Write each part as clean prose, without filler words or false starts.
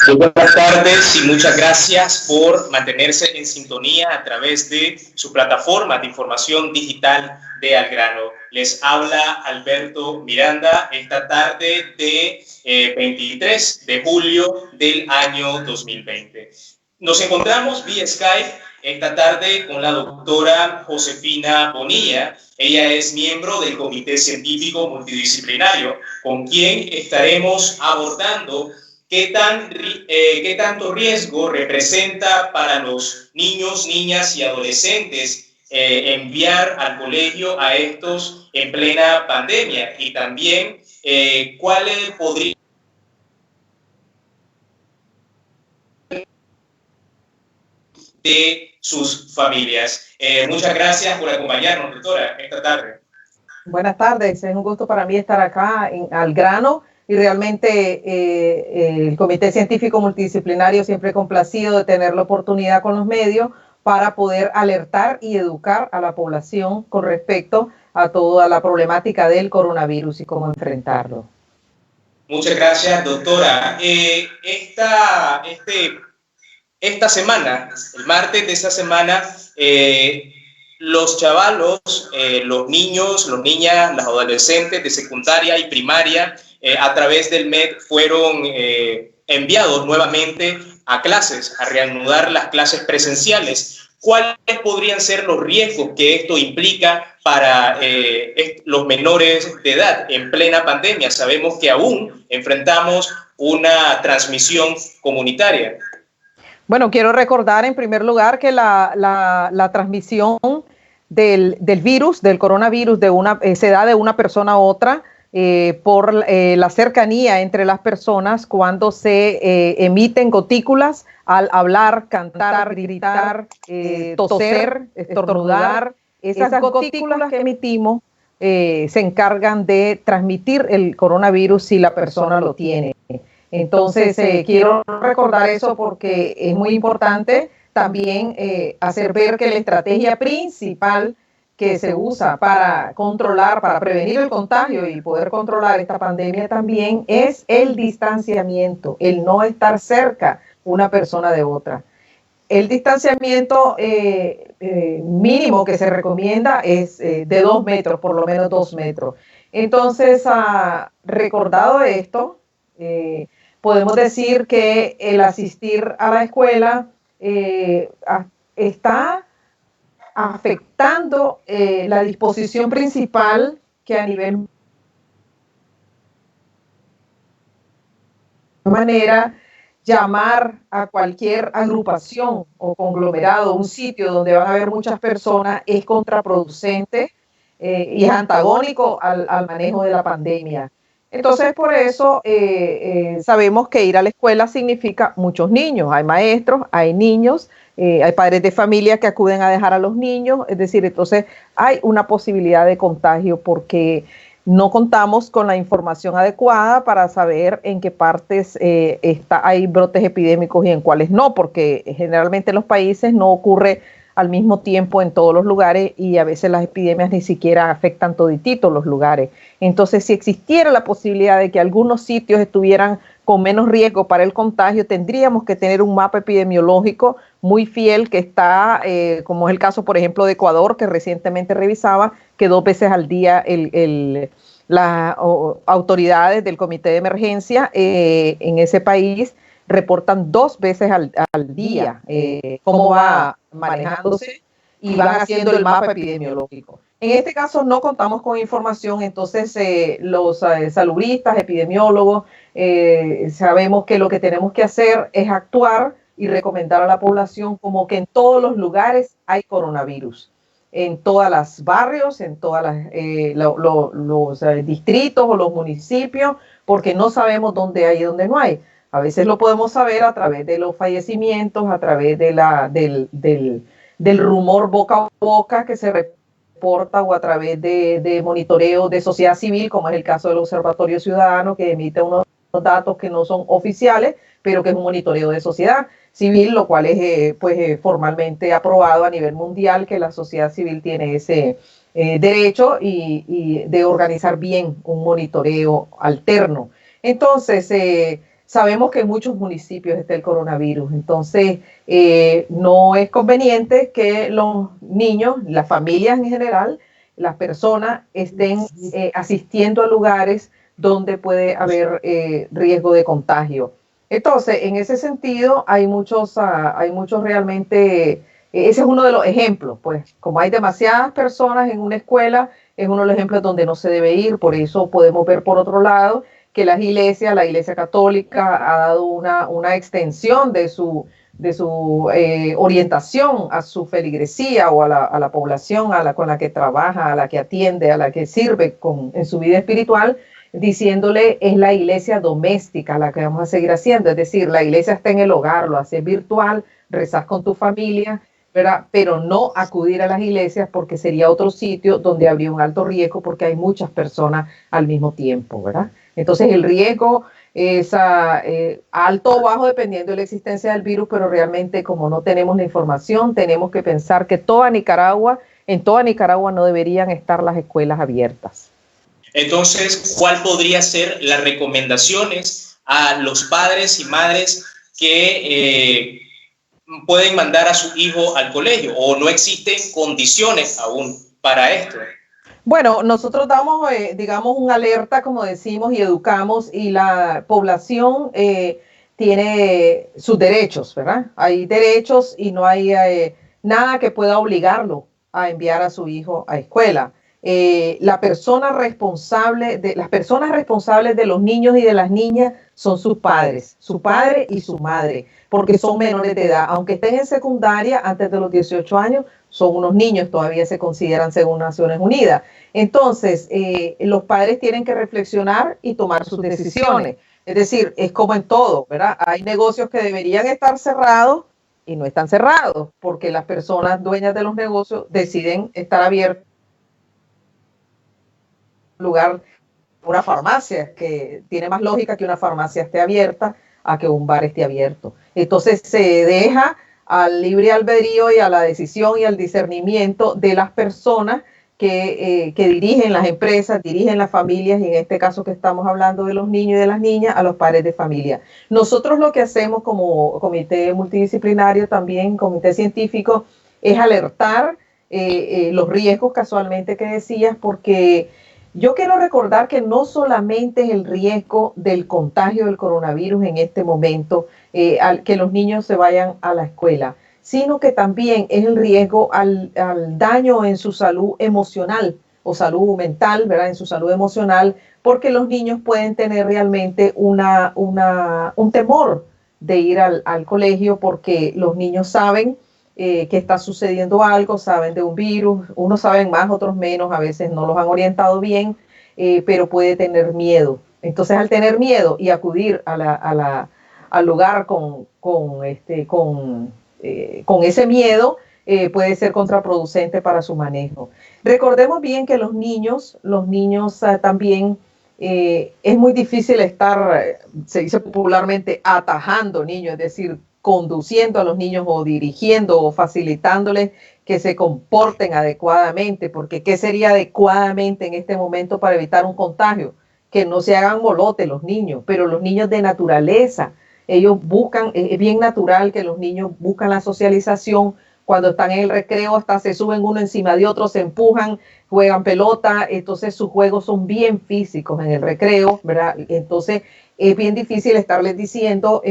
Muy buenas tardes y muchas gracias por mantenerse en sintonía a través de su plataforma de información digital de Al Grano. Les habla Alberto Miranda esta tarde de 23 de julio del año 2020. Nos encontramos vía Skype esta tarde con la doctora Josefina Bonilla. Ella es miembro del Comité Científico Multidisciplinario, con quien estaremos abordando qué tanto riesgo representa para los niños, niñas y adolescentes enviar al colegio a estos en plena pandemia, y también cuáles podrían de sus familias. Muchas gracias por acompañarnos, doctora, esta tarde. Buenas tardes, es un gusto para mí estar acá en Al Grano, y realmente el Comité Científico Multidisciplinario siempre complacido de tener la oportunidad con los medios para poder alertar y educar a la población con respecto a toda la problemática del coronavirus y cómo enfrentarlo. Muchas gracias, doctora. Esta semana, el martes de esta semana, los chavalos, los niños, las niñas, los adolescentes de secundaria y primaria, a través del MED fueron enviados nuevamente a clases, a reanudar las clases presenciales. ¿Cuáles podrían ser los riesgos que esto implica para los menores de edad en plena pandemia? Sabemos que aún enfrentamos una transmisión comunitaria. Bueno, quiero recordar en primer lugar que la transmisión del virus, del coronavirus, se da de una persona a otra por la cercanía entre las personas cuando se emiten gotículas al hablar, cantar, gritar, toser, estornudar. Esas gotículas que emitimos se encargan de transmitir el coronavirus si la persona lo tiene. Entonces, quiero recordar eso porque es muy importante también hacer ver que la estrategia principal que se usa para controlar, para prevenir el contagio y poder controlar esta pandemia también es el distanciamiento, el no estar cerca una persona de otra. El distanciamiento mínimo que se recomienda es de 2 metros, por lo menos 2 metros. Entonces, recordado esto, podemos decir que el asistir a la escuela está afectando la disposición principal que a nivel de manera llamar a cualquier agrupación o conglomerado, un sitio donde van a haber muchas personas, es contraproducente y es antagónico al manejo de la pandemia. Entonces, por eso sabemos que ir a la escuela significa muchos niños. Hay maestros, hay niños, hay padres de familia que acuden a dejar a los niños. Es decir, entonces hay una posibilidad de contagio porque no contamos con la información adecuada para saber en qué partes hay brotes epidémicos y en cuáles no, porque generalmente en los países no ocurre al mismo tiempo en todos los lugares y a veces las epidemias ni siquiera afectan todititos los lugares. Entonces, si existiera la posibilidad de que algunos sitios estuvieran con menos riesgo para el contagio, tendríamos que tener un mapa epidemiológico muy fiel que está, como es el caso, por ejemplo, de Ecuador, que recientemente revisaba que 2 veces al día las autoridades del comité de emergencia en ese país reportan 2 veces al día cómo va manejándose y van haciendo el mapa epidemiológico. En este caso no contamos con información, entonces los salubristas, epidemiólogos, sabemos que lo que tenemos que hacer es actuar y recomendar a la población como que en todos los lugares hay coronavirus, en todos los barrios, en todos los distritos o los municipios, porque no sabemos dónde hay y dónde no hay. A veces lo podemos saber a través de los fallecimientos, a través de del rumor boca a boca que se reporta o a través de monitoreo de sociedad civil, como es el caso del Observatorio Ciudadano, que emite unos datos que no son oficiales, pero que es un monitoreo de sociedad civil, lo cual es formalmente aprobado a nivel mundial, que la sociedad civil tiene ese derecho y de organizar bien un monitoreo alterno. Entonces, sabemos que en muchos municipios está el coronavirus. Entonces, no es conveniente que los niños, las familias en general, las personas estén asistiendo a lugares donde puede haber riesgo de contagio. Entonces, en ese sentido, hay muchos realmente, ese es uno de los ejemplos, pues, como hay demasiadas personas en una escuela, es uno de los ejemplos donde no se debe ir. Por eso podemos ver por otro lado que la Iglesia Católica ha dado una extensión de su orientación a su feligresía o a la población con la que trabaja, a la que atiende, a la que sirve en su vida espiritual, diciéndole es la iglesia doméstica la que vamos a seguir haciendo. Es decir, la iglesia está en el hogar, lo haces virtual, rezas con tu familia, ¿verdad? Pero no acudir a las iglesias porque sería otro sitio donde habría un alto riesgo porque hay muchas personas al mismo tiempo, ¿verdad? Entonces el riesgo es alto o bajo dependiendo de la existencia del virus, pero realmente como no tenemos la información, tenemos que pensar que en toda Nicaragua no deberían estar las escuelas abiertas. Entonces, ¿cuál podría ser las recomendaciones a los padres y madres que pueden mandar a su hijo al colegio o no existen condiciones aún para esto? Bueno, nosotros damos, digamos, una alerta, como decimos, y educamos, y la población tiene sus derechos, ¿verdad? Hay derechos y no hay nada que pueda obligarlo a enviar a su hijo a escuela. Las personas responsables de los niños y de las niñas son sus padres, su padre y su madre, porque son menores de edad. Aunque estén en secundaria, antes de los 18 años, son unos niños, todavía se consideran según Naciones Unidas. Entonces, los padres tienen que reflexionar y tomar sus decisiones. Es decir, es como en todo, ¿verdad? Hay negocios que deberían estar cerrados y no están cerrados, porque las personas dueñas de los negocios deciden estar abiertos. Lugar, una farmacia, que tiene más lógica que una farmacia esté abierta a que un bar esté abierto. Entonces se deja al libre albedrío y a la decisión y al discernimiento de las personas que dirigen las empresas, dirigen las familias, y en este caso que estamos hablando de los niños y de las niñas, a los padres de familia. Nosotros lo que hacemos como comité multidisciplinario, también comité científico, es alertar los riesgos casualmente que decías, porque yo quiero recordar que no solamente es el riesgo del contagio del coronavirus en este momento, que los niños se vayan a la escuela, sino que también es el riesgo al daño en su salud emocional o salud mental, ¿verdad? En su salud emocional, porque los niños pueden tener realmente un temor de ir al colegio, porque los niños saben que está sucediendo algo, saben de un virus, unos saben más, otros menos, a veces no los han orientado bien, pero puede tener miedo. Entonces, al tener miedo y acudir al lugar con ese miedo, puede ser contraproducente para su manejo. Recordemos bien que los niños también, es muy difícil estar, se dice popularmente, atajando niños, es decir, conduciendo a los niños o dirigiendo o facilitándoles que se comporten adecuadamente, porque ¿qué sería adecuadamente en este momento para evitar un contagio? Que no se hagan molote los niños, pero los niños de naturaleza, ellos buscan, es bien natural que los niños buscan la socialización. Cuando están en el recreo, hasta se suben uno encima de otro, se empujan, juegan pelota, entonces sus juegos son bien físicos en el recreo, ¿verdad? Entonces es bien difícil estarles diciendo,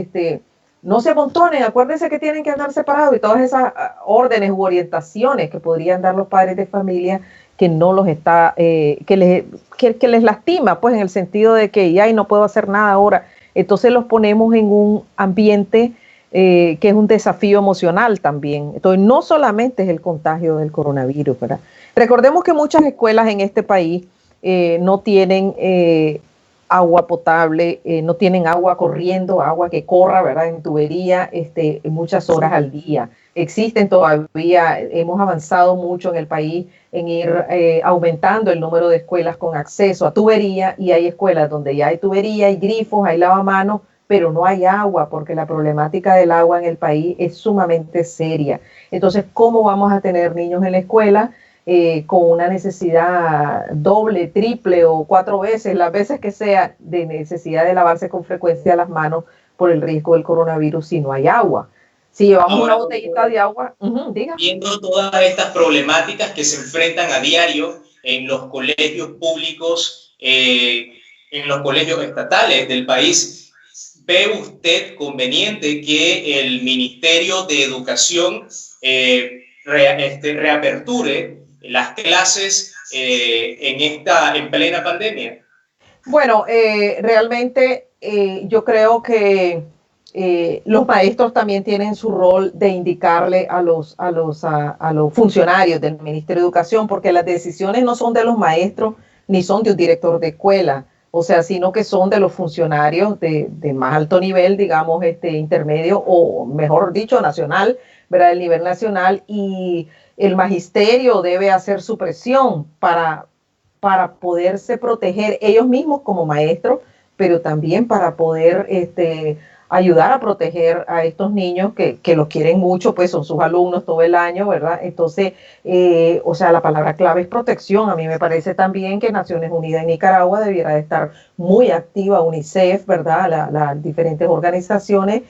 no se amontonen, acuérdense que tienen que andar separados, y todas esas órdenes u orientaciones que podrían dar los padres de familia, que no los está, que les lastima, pues, en el sentido de que ya no puedo hacer nada ahora. Entonces los ponemos en un ambiente que es un desafío emocional también. Entonces no solamente es el contagio del coronavirus, ¿verdad? Recordemos que muchas escuelas en este país no tienen agua potable, no tienen agua corriendo, agua que corra, ¿verdad? En tubería, muchas horas al día. Existen todavía, hemos avanzado mucho en el país en ir aumentando el número de escuelas con acceso a tubería, y hay escuelas donde ya hay tubería, hay grifos, hay lavamanos, pero no hay agua, porque la problemática del agua en el país es sumamente seria. Entonces, ¿cómo vamos a tener niños en la escuela con una necesidad doble, triple o 4 veces, las veces que sea, de necesidad de lavarse con frecuencia las manos por el riesgo del coronavirus si no hay agua. Si llevamos una botellita de agua, diga. Viendo todas estas problemáticas que se enfrentan a diario en los colegios públicos, en los colegios estatales del país, ¿ve usted conveniente que el Ministerio de Educación reaperture las clases en plena pandemia? Bueno, realmente yo creo que los maestros también tienen su rol de indicarle a los funcionarios del Ministerio de Educación, porque las decisiones no son de los maestros ni son de un director de escuela, o sea, sino que son de los funcionarios de más alto nivel, digamos, intermedio o mejor dicho, nacional, ¿verdad? El nivel nacional, y el magisterio debe hacer su presión para poderse proteger ellos mismos como maestros, pero también para poder ayudar a proteger a estos niños que los quieren mucho, pues son sus alumnos todo el año, ¿verdad? Entonces, o sea, la palabra clave es protección. A mí me parece también que Naciones Unidas en Nicaragua debiera de estar muy activa, UNICEF, ¿verdad? Las diferentes organizaciones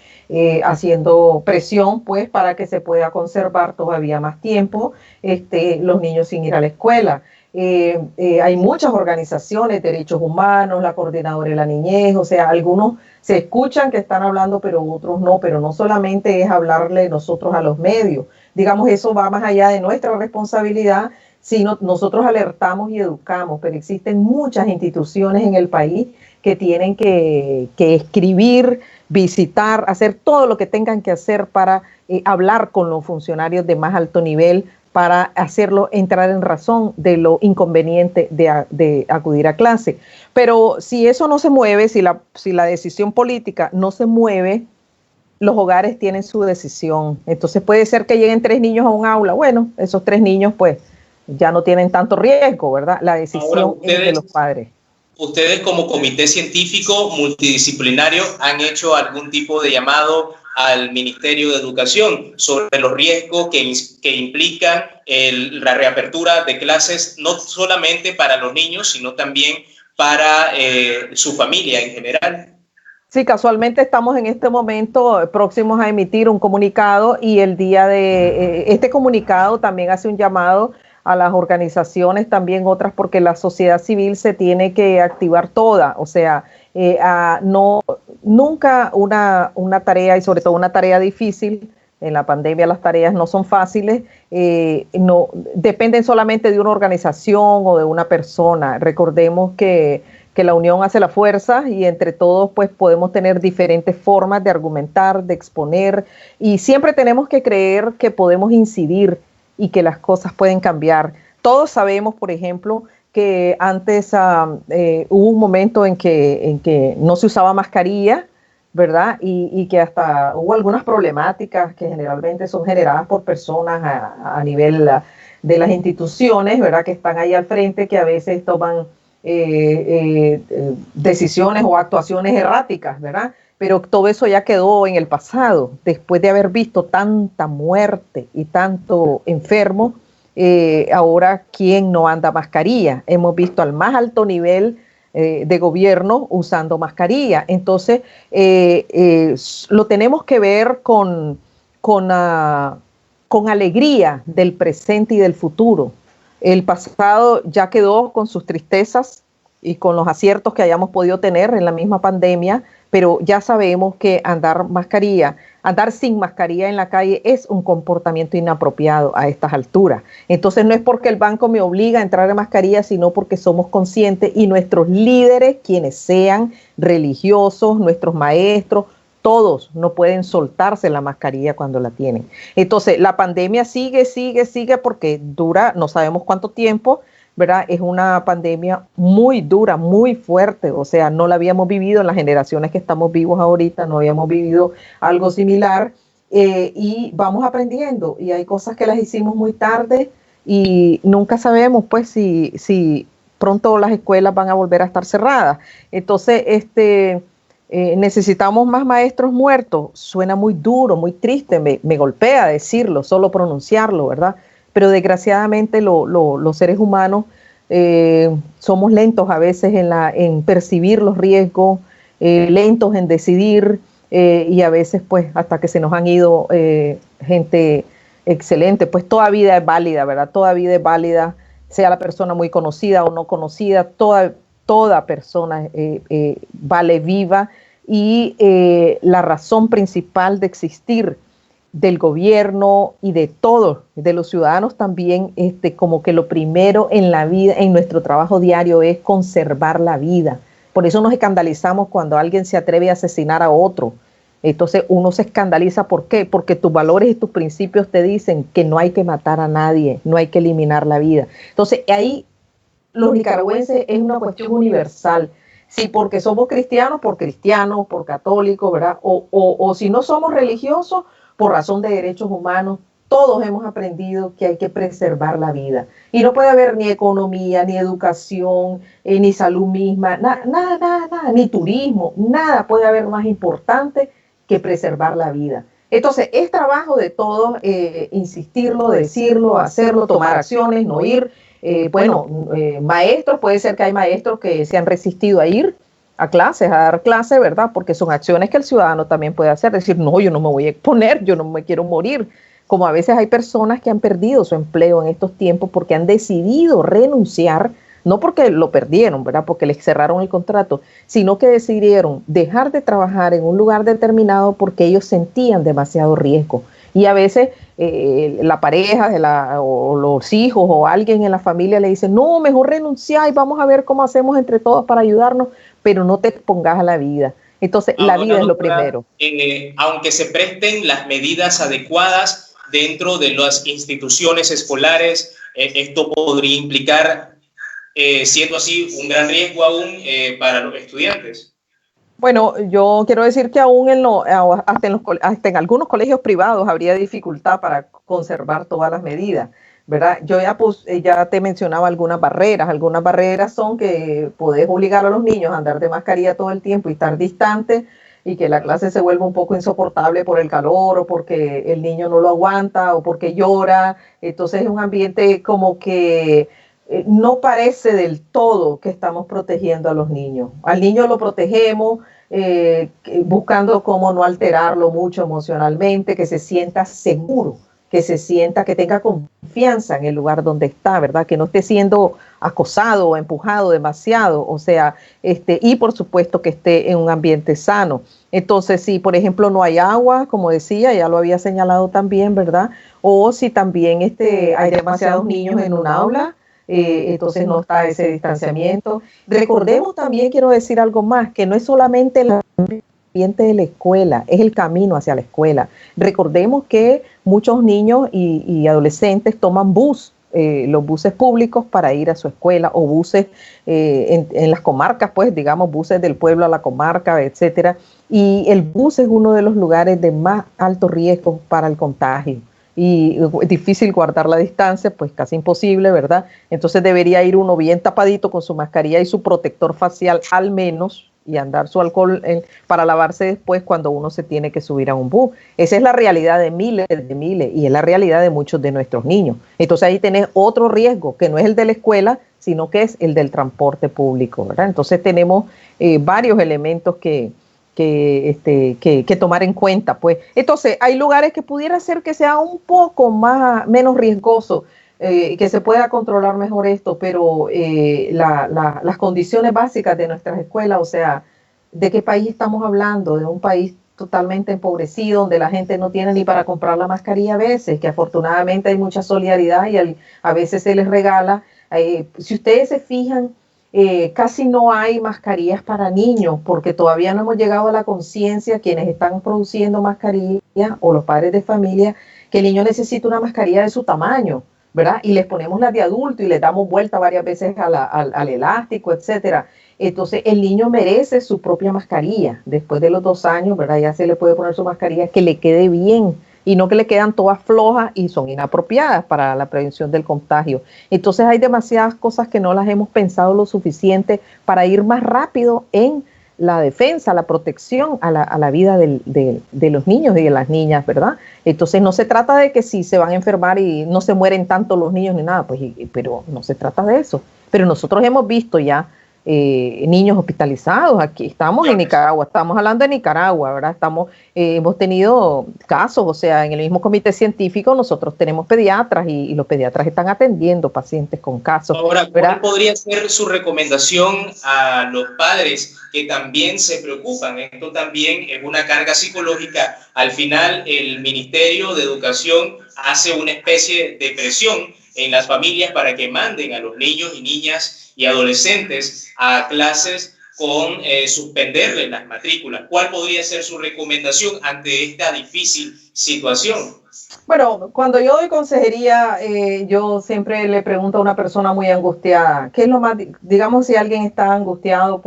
haciendo presión, pues, para que se pueda conservar todavía más tiempo los niños sin ir a la escuela. Hay muchas organizaciones, derechos humanos, la Coordinadora de la Niñez, o sea, algunos se escuchan que están hablando, pero otros no, pero no solamente es hablarle nosotros a los medios, digamos, eso va más allá de nuestra responsabilidad, sino nosotros alertamos y educamos, pero existen muchas instituciones en el país que tienen que escribir, visitar, hacer todo lo que tengan que hacer para hablar con los funcionarios de más alto nivel, para hacerlo entrar en razón de lo inconveniente de acudir a clase. Pero si eso no se mueve, si la decisión política no se mueve, los hogares tienen su decisión. Entonces puede ser que lleguen 3 niños a un aula. Bueno, esos 3 niños pues ya no tienen tanto riesgo, ¿verdad? La decisión es de los padres. ¿Ustedes como comité científico multidisciplinario han hecho algún tipo de llamado al Ministerio de Educación sobre los riesgos que implican la reapertura de clases, no solamente para los niños, sino también para su familia en general? Sí, casualmente estamos en este momento próximos a emitir un comunicado, y el día de este comunicado también hace un llamado a las organizaciones, también otras, porque la sociedad civil se tiene que activar toda, o sea, nunca una tarea, y sobre todo una tarea difícil. En la pandemia las tareas no son fáciles, no dependen solamente de una organización o de una persona. Recordemos que la unión hace la fuerza, y entre todos pues podemos tener diferentes formas de argumentar, de exponer, y siempre tenemos que creer que podemos incidir y que las cosas pueden cambiar. Todos sabemos, por ejemplo, que antes hubo un momento en que no se usaba mascarilla, ¿verdad? Y que hasta hubo algunas problemáticas que generalmente son generadas por personas a nivel de las instituciones, ¿verdad? Que están ahí al frente, que a veces toman decisiones o actuaciones erráticas, ¿verdad? Pero todo eso ya quedó en el pasado, después de haber visto tanta muerte y tanto enfermo. Ahora, ¿quién no anda mascarilla? Hemos visto al más alto nivel de gobierno usando mascarilla. Entonces, lo tenemos que ver con alegría del presente y del futuro. El pasado ya quedó con sus tristezas y con los aciertos que hayamos podido tener en la misma pandemia, pero ya sabemos que andar sin mascarilla en la calle es un comportamiento inapropiado a estas alturas. Entonces no es porque el banco me obliga a entrar en mascarilla, sino porque somos conscientes, y nuestros líderes, quienes sean religiosos, nuestros maestros, todos no pueden soltarse la mascarilla cuando la tienen. Entonces la pandemia sigue porque dura no sabemos cuánto tiempo, ¿verdad? Es una pandemia muy dura, muy fuerte, o sea, no la habíamos vivido en las generaciones que estamos vivos ahorita, no habíamos vivido algo similar, y vamos aprendiendo, y hay cosas que las hicimos muy tarde, y nunca sabemos pues si pronto las escuelas van a volver a estar cerradas. Entonces, necesitamos más maestros muertos. Suena muy duro, muy triste, me golpea decirlo, solo pronunciarlo, ¿verdad? pero desgraciadamente los seres humanos somos lentos a veces en percibir los riesgos, lentos en decidir, y a veces pues hasta que se nos han ido gente excelente, pues toda vida es válida, ¿verdad? Toda vida es válida, sea la persona muy conocida o no conocida, toda persona vale viva, y la razón principal de existir del gobierno y de todos, de los ciudadanos también, como que lo primero en la vida, en nuestro trabajo diario, es conservar la vida. Por eso nos escandalizamos cuando alguien se atreve a asesinar a otro. Entonces uno se escandaliza, ¿por qué? Porque tus valores y tus principios te dicen que no hay que matar a nadie, no hay que eliminar la vida. Entonces ahí los nicaragüenses es una cuestión universal. Sí, porque somos cristianos, por católicos, ¿verdad? O si no somos religiosos, por razón de derechos humanos, todos hemos aprendido que hay que preservar la vida. Y no puede haber ni economía, ni educación, ni salud misma, nada, ni turismo, nada puede haber más importante que preservar la vida. Entonces, es trabajo de todos insistirlo, decirlo, hacerlo, tomar acciones, no ir. Maestros, puede ser que hay maestros que se han resistido a ir a clases, a dar clases, ¿verdad? Porque son acciones que el ciudadano también puede hacer, decir, no, yo no me voy a exponer, yo no me quiero morir. Como a veces hay personas que han perdido su empleo en estos tiempos porque han decidido renunciar, no porque lo perdieron, ¿verdad? Porque les cerraron el contrato, sino que decidieron dejar de trabajar en un lugar determinado porque ellos sentían demasiado riesgo. Y a veces la pareja o los hijos o alguien en la familia le dice, no, mejor renunciar y vamos a ver cómo hacemos entre todos para ayudarnos, pero no te expongas a la vida. Entonces, ahora, la vida es lo primero. Aunque se presten las medidas adecuadas dentro de las instituciones escolares, esto podría implicar, siendo así, un gran riesgo aún para los estudiantes. Bueno, yo quiero decir que aún hasta en algunos colegios privados habría dificultad para conservar todas las medidas, ¿verdad? Yo ya te mencionaba algunas barreras. Algunas barreras son que podés obligar a los niños a andar de mascarilla todo el tiempo y estar distantes, y que la clase se vuelva un poco insoportable por el calor o porque el niño no lo aguanta o porque llora. Entonces es un ambiente como que no parece del todo que estamos protegiendo a los niños. Al niño lo protegemos buscando cómo no alterarlo mucho emocionalmente, que se sienta seguro, que se sienta, que tenga confianza en el lugar donde está, ¿verdad? Que no esté siendo acosado o empujado demasiado, o sea, y por supuesto que esté en un ambiente sano. Entonces, si por ejemplo no hay agua, como decía, ya lo había señalado también, ¿verdad? O si también hay demasiados niños en un aula, entonces no está ese distanciamiento. Recordemos también, quiero decir algo más, que no es solamente el ambiente de la escuela, es el camino hacia la escuela. Recordemos que muchos niños y adolescentes toman los buses públicos para ir a su escuela, o buses en las comarcas, pues digamos, buses del pueblo a la comarca, etcétera. Y el bus es uno de los lugares de más alto riesgo para el contagio. Y es difícil guardar la distancia, pues casi imposible, ¿verdad? Entonces debería ir uno bien tapadito con su mascarilla y su protector facial al menos, y andar su alcohol para lavarse después cuando uno se tiene que subir a un bus. Esa es la realidad de miles, y es la realidad de muchos de nuestros niños. Entonces ahí tenés otro riesgo, que no es el de la escuela, sino que es el del transporte público, ¿verdad? Entonces tenemos varios elementos que tomar en cuenta, pues. Entonces, hay lugares que pudiera ser que sea un poco menos riesgoso, que se pueda controlar mejor esto, pero las condiciones básicas de nuestras escuelas, o sea, ¿de qué país estamos hablando? De un país totalmente empobrecido, donde la gente no tiene ni para comprar la mascarilla a veces, que afortunadamente hay mucha solidaridad y a veces se les regala. Si ustedes se fijan, casi no hay mascarillas para niños, porque todavía no hemos llegado a la conciencia, quienes están produciendo mascarillas o los padres de familia, que el niño necesita una mascarilla de su tamaño, ¿verdad? Y les ponemos las de adulto y les damos vuelta varias veces al elástico, etcétera. Entonces el niño merece su propia mascarilla. Después de los 2 años, ¿verdad? Ya se le puede poner su mascarilla que le quede bien, y no que le quedan todas flojas y son inapropiadas para la prevención del contagio. Entonces hay demasiadas cosas que no las hemos pensado lo suficiente para ir más rápido en la defensa, la protección a la vida de los niños y de las niñas, ¿verdad? Entonces no se trata de que si se van a enfermar y no se mueren tanto los niños ni nada, pues, pero no se trata de eso. Pero nosotros hemos visto ya niños hospitalizados. Aquí estamos en Nicaragua, estamos hablando de Nicaragua, ¿verdad? Hemos tenido casos, o sea, en el mismo comité científico nosotros tenemos pediatras y los pediatras están atendiendo pacientes con casos. Ahora, ¿verdad? ¿cuál podría ser su recomendación a los padres que también se preocupan? Esto también es una carga psicológica. Al final, el Ministerio de Educación hace una especie de presión en las familias para que manden a los niños y niñas y adolescentes a clases con suspenderles las matrículas. ¿Cuál podría ser su recomendación ante esta difícil situación? Bueno, cuando yo doy consejería, yo siempre le pregunto a una persona muy angustiada, ¿qué es lo más, digamos, si alguien está angustiado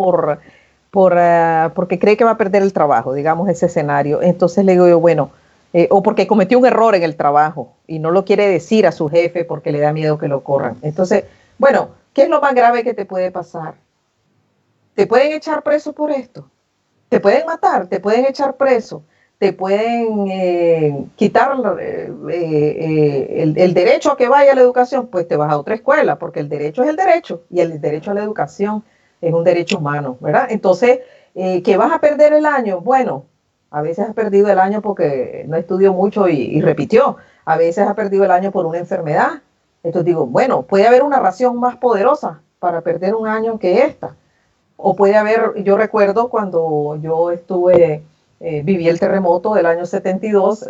porque cree que va a perder el trabajo, digamos ese escenario, entonces le digo yo, bueno, o porque cometió un error en el trabajo y no lo quiere decir a su jefe porque le da miedo que lo corran. Entonces, bueno, ¿qué es lo más grave que te puede pasar? ¿Te pueden echar preso por esto? ¿Te pueden matar? ¿Te pueden echar preso? ¿Te pueden quitar el derecho a que vaya a la educación? Pues te vas a otra escuela, porque el derecho es el derecho y el derecho a la educación es un derecho humano, ¿verdad? Entonces, ¿que vas a perder el año? Bueno, a veces has perdido el año porque no estudió mucho y repitió. A veces has perdido el año por una enfermedad. Entonces digo, bueno, puede haber una razón más poderosa para perder un año que esta. O puede haber, yo recuerdo cuando yo viví el terremoto del año 72,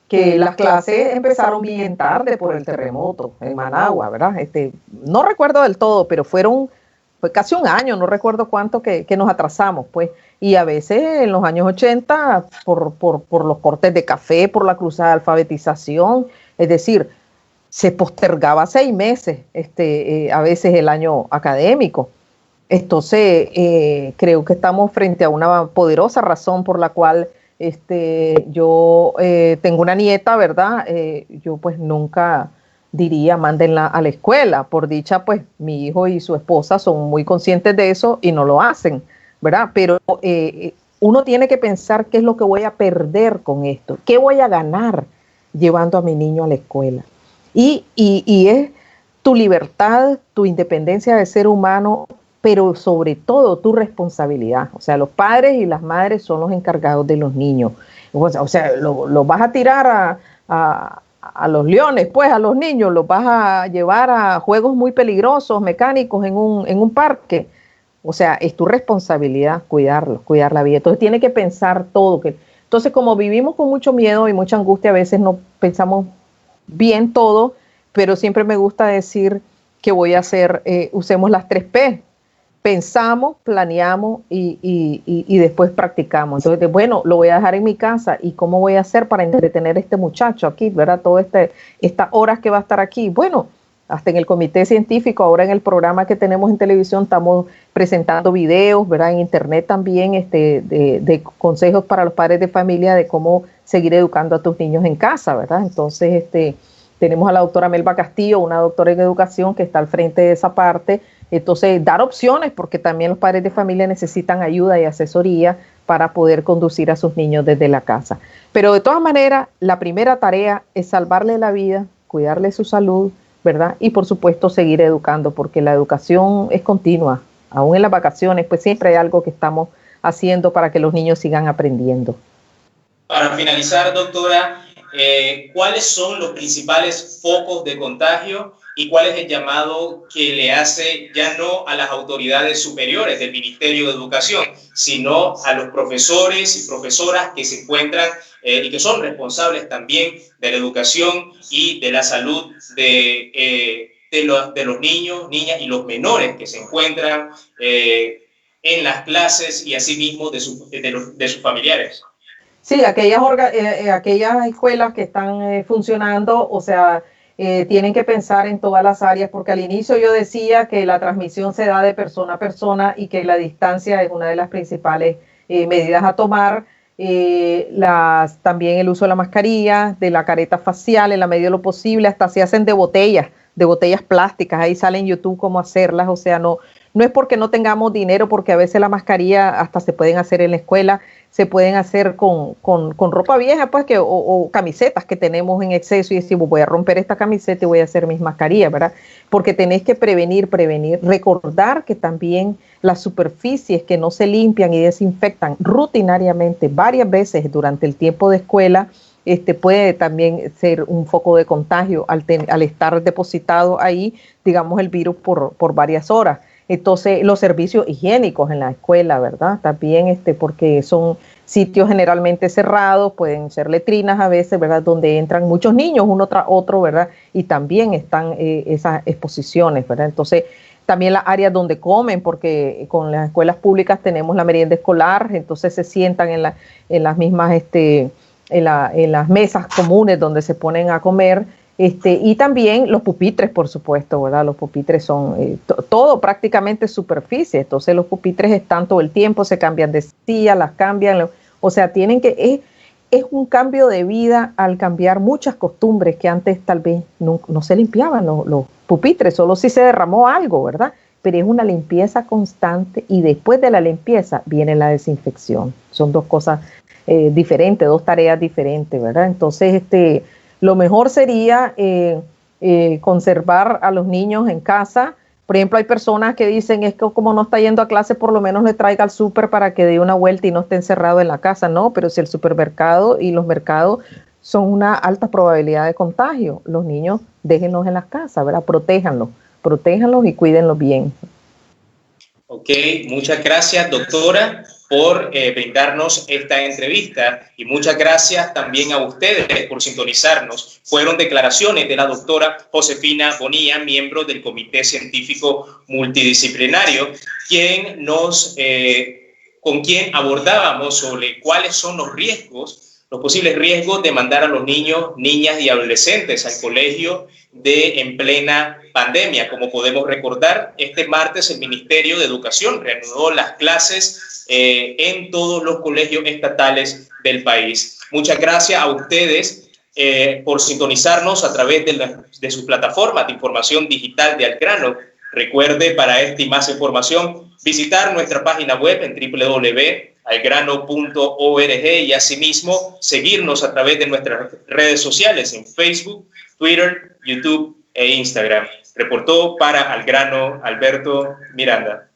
que las clases empezaron bien tarde por el terremoto en Managua, ¿verdad? No recuerdo del todo, pero fue casi un año, no recuerdo cuánto que nos atrasamos, pues. Y a veces en los años 80, por los cortes de café, por la cruzada de alfabetización, es decir, se postergaba 6 meses, a veces el año académico. Entonces, creo que estamos frente a una poderosa razón por la cual yo tengo una nieta, ¿verdad? Yo pues nunca diría mándenla a la escuela. Por dicha, pues mi hijo y su esposa son muy conscientes de eso y no lo hacen, ¿verdad? Pero uno tiene que pensar qué es lo que voy a perder con esto, qué voy a ganar llevando a mi niño a la escuela. Y es tu libertad, tu independencia de ser humano, pero sobre todo tu responsabilidad. O sea, los padres y las madres son los encargados de los niños. O sea, los vas a tirar a los leones, pues a los niños, los vas a llevar a juegos muy peligrosos, mecánicos en un parque. O sea, es tu responsabilidad cuidarlos, cuidar la vida. Entonces tiene que pensar todo. Entonces, como vivimos con mucho miedo y mucha angustia, a veces no pensamos bien todo, pero siempre me gusta decir que voy a hacer, usemos las 3P. Pensamos, planeamos y después practicamos. Entonces, bueno, lo voy a dejar en mi casa y cómo voy a hacer para entretener a este muchacho aquí, ¿verdad? Todo estas horas que va a estar aquí. Bueno, hasta en el comité científico, ahora en el programa que tenemos en televisión, estamos presentando videos, ¿verdad? En internet también, de consejos para los padres de familia de cómo seguir educando a tus niños en casa, ¿verdad? Entonces, tenemos a la doctora Melba Castillo, una doctora en educación que está al frente de esa parte. Entonces, dar opciones, porque también los padres de familia necesitan ayuda y asesoría para poder conducir a sus niños desde la casa. Pero de todas maneras, la primera tarea es salvarle la vida, cuidarle su salud, ¿verdad? Y por supuesto seguir educando, porque la educación es continua. Aún en las vacaciones, pues siempre hay algo que estamos haciendo para que los niños sigan aprendiendo. Para finalizar, doctora, ¿cuáles son los principales focos de contagio y cuál es el llamado que le hace ya no a las autoridades superiores del Ministerio de Educación, sino a los profesores y profesoras que se encuentran y que son responsables también de la educación y de la salud de los niños, niñas y los menores que se encuentran en las clases y asimismo de sus familiares? Sí, aquellas escuelas que están funcionando, o sea, tienen que pensar en todas las áreas, porque al inicio yo decía que la transmisión se da de persona a persona y que la distancia es una de las principales medidas a tomar. También el uso de la mascarilla, de la careta facial en la medida de lo posible, hasta se hacen de botellas de botellas plásticas, ahí sale en YouTube cómo hacerlas, o sea, no es porque no tengamos dinero, porque a veces la mascarilla hasta se pueden hacer en la escuela, se pueden hacer con ropa vieja, pues, o camisetas que tenemos en exceso y decimos, voy a romper esta camiseta y voy a hacer mis mascarillas, ¿verdad? Porque tenés que prevenir. Recordar que también las superficies que no se limpian y desinfectan rutinariamente varias veces durante el tiempo de escuela, puede también ser un foco de contagio al estar depositado ahí, digamos, el virus por varias horas. Entonces, los servicios higiénicos en la escuela, ¿verdad? También, porque son sitios generalmente cerrados, pueden ser letrinas a veces, ¿verdad? Donde entran muchos niños uno tras otro, ¿verdad? Y también están esas exposiciones, ¿verdad? Entonces, también las áreas donde comen, porque con las escuelas públicas tenemos la merienda escolar, entonces se sientan en las mismas, en las mesas comunes donde se ponen a comer. Y también los pupitres, por supuesto, ¿verdad? Los pupitres son todo prácticamente superficie, entonces los pupitres están todo el tiempo, se cambian de silla, las cambian, o sea, es un cambio de vida al cambiar muchas costumbres que antes tal vez no se limpiaban los pupitres, solo si se derramó algo, ¿verdad? Pero es una limpieza constante y después de la limpieza viene la desinfección. Son dos cosas diferentes, dos tareas diferentes, ¿verdad? Entonces, lo mejor sería conservar a los niños en casa. Por ejemplo, hay personas que dicen, es que como no está yendo a clase, por lo menos le traiga al súper para que dé una vuelta y no esté encerrado en la casa. No, pero si el supermercado y los mercados son una alta probabilidad de contagio, los niños déjenlos en las casas, ¿verdad? Protéjanlos y cuídenlos bien. Ok, muchas gracias, doctora, por brindarnos esta entrevista y muchas gracias también a ustedes por sintonizarnos. Fueron declaraciones de la doctora Josefina Bonilla, miembro del Comité Científico Multidisciplinario, con quien abordábamos sobre cuáles son los posibles riesgos de mandar a los niños, niñas y adolescentes al colegio en plena pandemia. Como podemos recordar, este martes el Ministerio de Educación reanudó las clases en todos los colegios estatales del país. Muchas gracias a ustedes por sintonizarnos a través de sus plataformas de información digital de Al Grano. Recuerde, para esta y más información, visitar nuestra página web en www.algrano.org y asimismo seguirnos a través de nuestras redes sociales en Facebook, Twitter, YouTube e Instagram. Reportó para Al Grano Alberto Miranda.